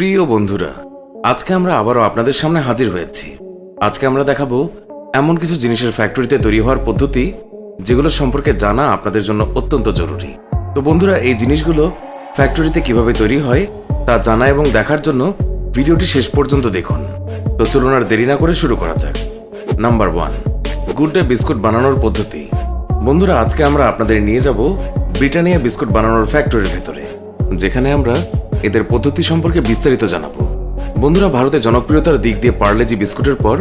প্রিয় বন্ধুরা, আজকে আমরা আবারও আপনাদের সামনে হাজির হয়েছি। আজকে আমরা দেখাবো এমন কিছু জিনিসের ফ্যাক্টরিতে তৈরি হওয়ার পদ্ধতি যেগুলো সম্পর্কে জানা আপনাদের জন্য অত্যন্ত জরুরি। তো বন্ধুরা, এই জিনিসগুলো ফ্যাক্টরিতে কিভাবে তৈরি হয় তা জানা এবং দেখার জন্য ভিডিওটি শেষ পর্যন্ত দেখুন। তো চলুন আর দেরি না করে শুরু করা যাক। নাম্বার 1, গুড ডে বিস্কুট বানানোর পদ্ধতি। বন্ধুরা, আজকে আমরা আপনাদের নিয়ে যাব ব্রিটানিয়া বিস্কুট বানানোর ফ্যাক্টরির ভেতরে, যেখানে আমরা এদের পদ্ধতি সম্পর্কে বিস্তারিত জানাবো। বন্ধুরা, ভারতে জনপ্রিয়তার দিক দিয়ে parle-g বিস্কুটের পর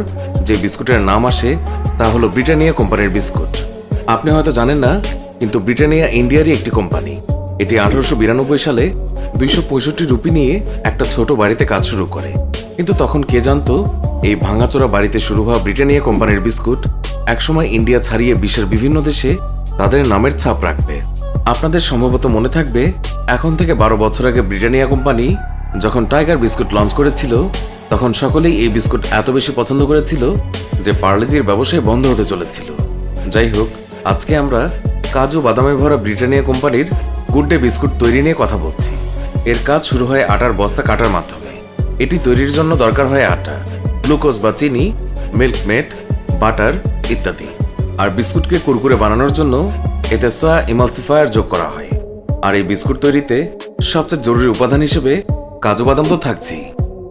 যে বিস্কুটের নাম আসে তা হলো ব্রিটানিয়া কোম্পানির বিস্কুট। আপনি হয়তো জানেন না, কিন্তু ব্রিটানিয়া ইন্ডিয়ারই একটি কোম্পানি। এটি 1892 সালে 265 রুপি নিয়ে একটা ছোট বাড়িতে কাজ শুরু করে। কিন্তু তখন কে জানতো এই ভাঙাচোরা বাড়িতে শুরু হওয়া ব্রিটানিয়া কোম্পানির বিস্কুট একসময় ইন্ডিয়া ছাড়িয়ে বিশ্বের বিভিন্ন দেশে তাদের নামের ছাপ রাখবে। আপনাদের সম্ভবত মনে থাকবে, এখন থেকে 12 বছর আগে ব্রিটানিয়া কোম্পানি যখন টাইগার বিস্কুট লঞ্চ করেছিল, তখন সকলেই এই বিস্কুট এত বেশি পছন্দ করেছিল যে parle-gর ব্যবসায় বন্ধ হতে চলেছিল। যাই হোক, আজকে আমরা কাজু বাদামে ভরা ব্রিটানিয়া কোম্পানির গুড ডে বিস্কুট তৈরি নিয়ে কথা বলছি। এর কাজ শুরু হয় আটার বস্তা কাটার মাধ্যমে। এটি তৈরির জন্য দরকার হয় আটা, গ্লুকোজ বা চিনি, মিল্ক মেড, বাটার ইত্যাদি। আর বিস্কুটকে কুরকুরে বানানোর জন্য এতে সয়া ইমালসিফায়ার যোগ করা হয়। আর এই বিস্কুট তৈরিতে সবচেয়ে জরুরি উপাদান হিসেবে কাজু বাদাম তো থাকছেই।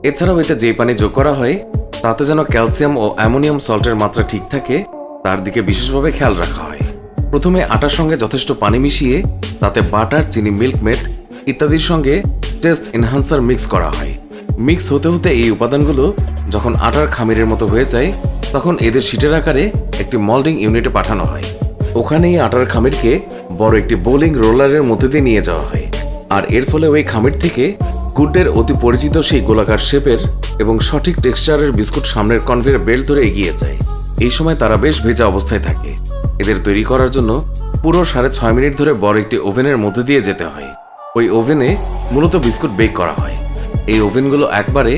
এছাড়াও এতে যে পানি যোগ করা হয় তাতে যেন ক্যালসিয়াম ও অ্যামোনিয়াম সল্টের মাত্রা ঠিক থাকে তার দিকে বিশেষভাবে খেয়াল রাখা হয়। প্রথমে আটার সঙ্গে যথেষ্ট পানি মিশিয়ে তাতে বাটার, চিনি, মিল্ক মেড ইত্যাদির সঙ্গে টেস্ট এনহান্সার মিক্স করা হয়। মিক্স হতে হতে এই উপাদানগুলো যখন আটার খামিরের মতো হয়ে যায়, তখন এদের শিটের আকারে একটি মল্ডিং ইউনিটে পাঠানো হয়। ওখানেই আটার খামিরকে বড় একটি বোলিং রোলারের মধ্যে দিয়ে নিয়ে যাওয়া হয়। আর এর ফলে ওই খামির থেকে গুডের অতি পরিচিত সেই গোলাকার শেপের এবং সঠিক টেক্সচারের বিস্কুট সামনের কনভেয়ার বেল্ট ধরে এগিয়ে যায়। এই সময় তারা বেশ ভেজা অবস্থায় থাকে। এদের তৈরি করার জন্য পুরো 6.5 মিনিট ধরে বড় একটি ওভেনের মধ্যে দিয়ে যেতে হয়। ওই ওভেনে মূলত বিস্কুট বেক করা হয়। এই ওভেনগুলো একবারে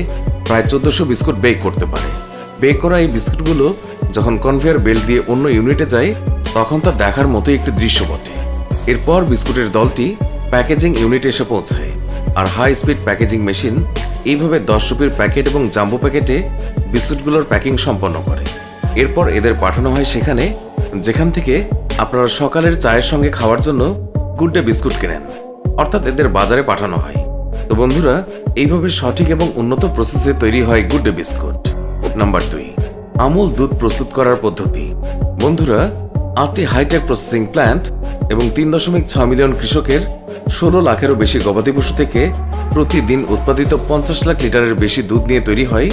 প্রায় 1400 বিস্কুট বেক করতে পারে। বেক করা এই বিস্কুটগুলো যখন কনভেয়ার বেল্ট দিয়ে অন্য ইউনিটে যায়, তখন তা দেখার মতোই একটি দৃশ্য বটে। এরপর বিস্কুটের দলটি প্যাকেজিং ইউনিটে এসে পৌঁছায়। আর হাই স্পিড প্যাকেজিং মেশিন এইভাবে 10 রুপির প্যাকেট এবং জাম্বো প্যাকেটে বিস্কুটগুলোর প্যাকিং সম্পন্ন করে। এরপর এদের পাঠানো হয় সেখানে যেখান থেকে আপনারা সকালের চায়ের সঙ্গে খাওয়ার জন্য গুড ডে বিস্কুট কেনেন, অর্থাৎ এদের বাজারে পাঠানো হয়। তো বন্ধুরা, এইভাবে সঠিক এবং উন্নত প্রসেসে তৈরি হয় good day biscuit. Number 2, Amul দুধ প্রস্তুত করার পদ্ধতি। বন্ধুরা, 8টি হাইটেক প্রসেসিং প্ল্যান্ট এবং 3.6 মিলিয়ন কৃষকের 16 লাখেরও বেশি গবাদি পশু থেকে প্রতিদিন উৎপাদিত 50 লাখ লিটারের বেশি দুধ নিয়ে তৈরি হয়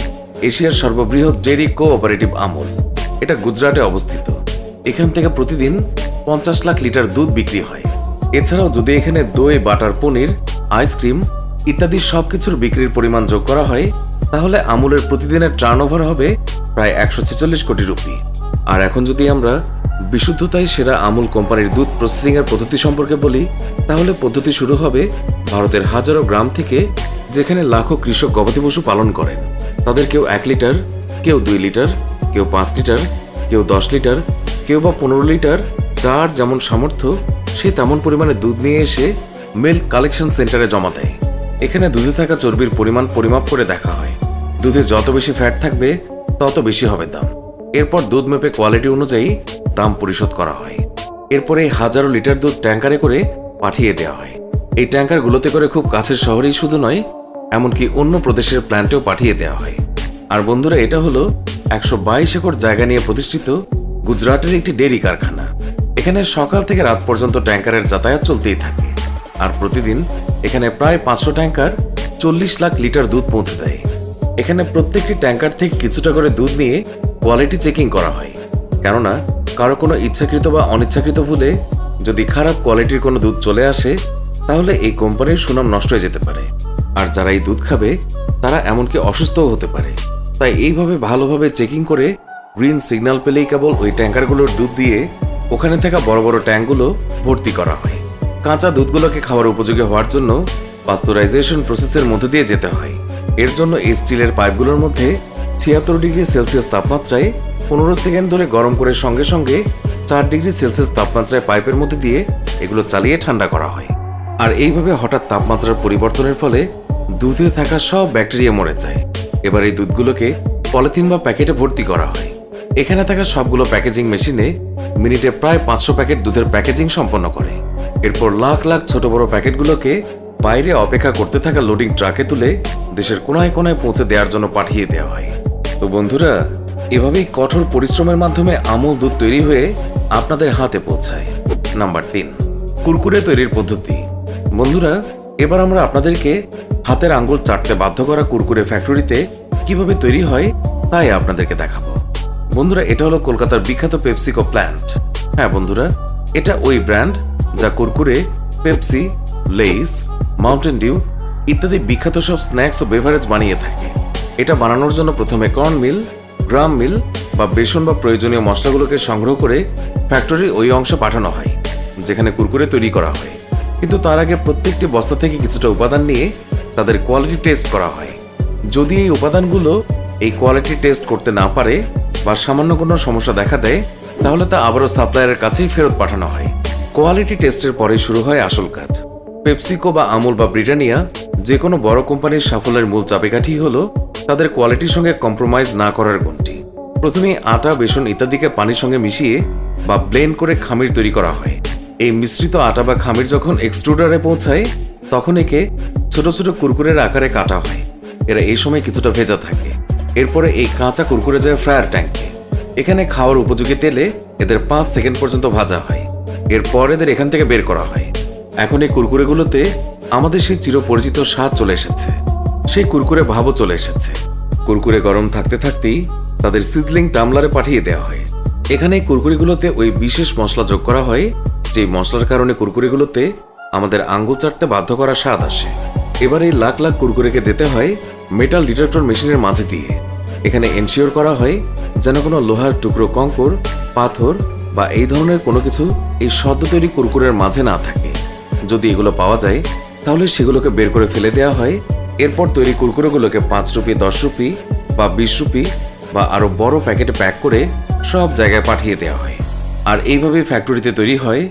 এশিয়ার সর্ববৃহৎ ডেইরি কোঅপারেটিভ আমুল। এটা গুজরাটে অবস্থিত। এখান থেকে প্রতিদিন 50 লাখ লিটার দুধ বিক্রি হয়। এছাড়াও যদি এখানে দই, বাটার, পনির, আইসক্রিম ইত্যাদি সবকিছুর বিক্রির পরিমাণ যোগ করা হয়, তাহলে আমুলের প্রতিদিনের টার্নওভার হবে প্রায় 146 কোটি রুপি। আর এখন যদি আমরা বিশুদ্ধতায় সেরা আমুল কোম্পানির দুধ প্রসেসিং এর পদ্ধতি সম্পর্কে বলি, তাহলে পদ্ধতি শুরু হবে ভারতের হাজারো গ্রাম থেকে, যেখানে লাখো কৃষক গবাদি পশু পালন করেন। তাদের কেউ 1 লিটার, কেউ 2 লিটার, কেউ 5 লিটার, কেউ 10 লিটার, কেউ বা 15 লিটার, যার যেমন সামর্থ্য সে তেমন পরিমাণে দুধ নিয়ে এসে মিল্ক কালেকশন সেন্টারে জমা দেয়। এখানে দুধে থাকা চর্বির পরিমাণ পরিমাপ করে দেখা হয়। দুধে যত বেশি ফ্যাট থাকবে তত বেশি হবে দাম। এরপর দুধ মেপে কোয়ালিটি অনুযায়ী দাম পরিশোধ করা হয়। এরপরে হাজারো লিটার দুধ ট্যাঙ্কারে করে পাঠিয়ে দেওয়া হয়। এই ট্যাঙ্কারগুলোতে করে খুব কাছের শহরেই শুধু নয়, এমনকি অন্য প্রদেশের প্ল্যান্টেও পাঠিয়ে দেওয়া হয়। আর বন্ধুরা, এটা হলো 122 একর জায়গা নিয়ে প্রতিষ্ঠিত গুজরাটের একটি ডেইরি কারখানা। এখানে সকাল থেকে রাত পর্যন্ত ট্যাঙ্কারের যাতায়াত চলতেই থাকে। আর প্রতিদিন এখানে প্রায় 500 ট্যাঙ্কার 40 লাখ লিটার দুধ পৌঁছে দেয়। এখানে প্রত্যেকটি ট্যাঙ্কার থেকে কিছুটা করে দুধ নিয়ে কোয়ালিটি চেকিং করা হয়, কেননা কারো কোনো ইচ্ছাকৃত বা অনিচ্ছাকৃত ভুলে যদি খারাপ কোয়ালিটির কোনো দুধ চলে আসে, তাহলে এই কোম্পানির সুনাম নষ্ট হয়ে যেতে পারে। আর যারা এই দুধ খাবে তারা এমনকি অসুস্থও হতে পারে। তাই এইভাবে ভালোভাবে চেকিং করে গ্রিন সিগন্যাল পেলেই কেবল ওই ট্যাঙ্কারগুলোর দুধ দিয়ে ওখানে থাকা বড় বড় ট্যাঙ্কগুলো ভর্তি করা হয়। কাঁচা দুধগুলোকে খাওয়ার উপযোগী হওয়ার জন্য পাস্তুরাইজেশন প্রসেসের মধ্যে দিয়ে যেতে হয়। এর জন্য এই স্টিলের পাইপগুলোর মধ্যে 76 ডিগ্রি সেলসিয়াস তাপমাত্রায় 15 সেকেন্ড ধরে গরম করে সঙ্গে সঙ্গে 4 ডিগ্রি সেলসিয়াস তাপমাত্রায় পাইপের মধ্যে দিয়ে এগুলো চালিয়ে ঠান্ডা করা হয়। আর এইভাবে হঠাৎ তাপমাত্রার পরিবর্তনের ফলে দুধে থাকা সব ব্যাকটেরিয়া মরে যায়। এবার এই দুধগুলোকে পলিথিন বা প্যাকেটে ভর্তি করা হয়। এখানে থাকা সবগুলো প্যাকেজিং মেশিনে মিনিটে প্রায় 500 প্যাকেট দুধের প্যাকেজিং সম্পন্ন করে। এরপর লাখ লাখ ছোট বড় প্যাকেটগুলোকে বাইরে অপেক্ষা করতে থাকা লোডিং ট্রাকে তুলে দেশের কোনায় কোনায় পৌঁছে দেওয়ার জন্য পাঠিয়ে দেওয়া হয়। তো বন্ধুরা, এভাবেই কঠোর পরিশ্রমের মাধ্যমে আমূল দুধ তৈরি হয়ে আপনাদের হাতে পৌঁছায়। নাম্বার 3, কুরকুরে তৈরির পদ্ধতি। বন্ধুরা, এবার আমরা আপনাদেরকে হাতের আঙ্গুল চাটতে বাধ্য করা কুরকুরে ফ্যাক্টরিতে কিভাবে তৈরি হয় তাই আপনাদেরকে দেখাবো। বন্ধুরা, এটা হলো কলকাতার বিখ্যাত পেপসিকো প্ল্যান্ট। হ্যাঁ বন্ধুরা, এটা ওই ব্র্যান্ড যা Kurkure, Pepsi, Lay's, Mountain Dew ইত্যাদি বিখ্যাত সব স্ন্যাক্স ও বেভারেজ বানিয়ে থাকে। এটা বানানোর জন্য প্রথমে কর্ন মিল, গ্রাম মিল বা বেসন বা প্রয়োজনীয় মশলাগুলোকে সংগ্রহ করে ফ্যাক্টরির ওই অংশে পাঠানো হয় যেখানে কুরকুরে তৈরি করা হয়। কিন্তু তার আগে প্রত্যেকটি বস্তা থেকে কিছুটা উপাদান নিয়ে তাদের কোয়ালিটি টেস্ট করা হয়। যদি এই উপাদানগুলো এই কোয়ালিটি টেস্ট করতে না পারে বা সামান্য কোনো সমস্যা দেখা দেয়, তাহলে তা আবারও সাপ্লায়ারের কাছেই ফেরত পাঠানো হয়। কোয়ালিটি টেস্টের পরে শুরু হয় আসল কাজ। পেপসিকো বা আমুল বা ব্রিটানিয়া যে কোনো বড় কোম্পানির সাফল্যের মূল চাবিকাঠি হলো তাদের কোয়ালিটির সঙ্গে কম্প্রোমাইজ না করার গুণটি। প্রথমে আটা, বেসন ইত্যাদিকে পানির সঙ্গে মিশিয়ে বা ব্লেন্ড করে খামির তৈরি করা হয়। এই মিশ্রিত আটা বা খামির যখন এক্সট্রুডারে পৌঁছায় তখন একে ছোট ছোট কুরকুরের আকারে কাটা হয়। এরা এই সময় কিছুটা ভেজা থাকে। এরপরে এই কাঁচা কুরকুরে যায় ফ্রায়ার ট্যাঙ্কে। এখানে খাওয়ার উপযোগী তেলে এদের 5 সেকেন্ড পর্যন্ত ভাজা হয়। এরপর এদের এখান থেকে বের করা হয়। এখন এই কুরকুরেগুলোতে আমাদের সেই চিরপরিচিত স্বাদ চলে এসেছে, সেই কুরকুরে ভাবও চলে এসেছে। কুরকুরে গরম থাকতে থাকতেই তাদের সিজলিং টামলারে পাঠিয়ে দেওয়া হয়। এখানে এই কুরকুরেগুলোতে ওই বিশেষ মশলা যোগ করা হয় যে মশলার কারণে কুরকুরেগুলোতে আমাদের আঙ্গুল চাটতে বাধ্য করা স্বাদ আসে। এবার এই লাখ লাখ কুরকুরেকে যেতে হয় মেটাল ডিটেক্টর মেশিনের মাঝে দিয়ে। এখানে এনশিওর করা হয় যেন কোনো লোহার টুকরো, কঙ্কর, পাথর বা এই ধরনের কোনো কিছু এই সদ্য তৈরি কুরকুরের মাঝে না থাকে। যদি এগুলো পাওয়া যায় তাহলে সেগুলোকে বের করে ফেলে দেওয়া হয়। এরপর তৈরি কুরকুরেগুলোকে 5 রুপি, 10 রুপি বা 20 রুপি বা আরো বড় প্যাকেটে প্যাক করে সব জায়গায় পাঠিয়ে দেওয়া হয়। আর এইভাবে ফ্যাক্টরিতে তৈরি হয়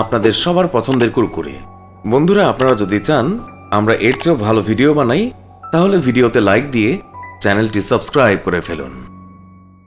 আপনাদের সবার পছন্দের কুরকুরে। বন্ধুরা, আপনারা যদি চান আমরা এর চেয়েও ভালো ভিডিও বানাই তাহলে ভিডিওতে লাইক দিয়ে চ্যানেলটি সাবস্ক্রাইব করে ফেলুন।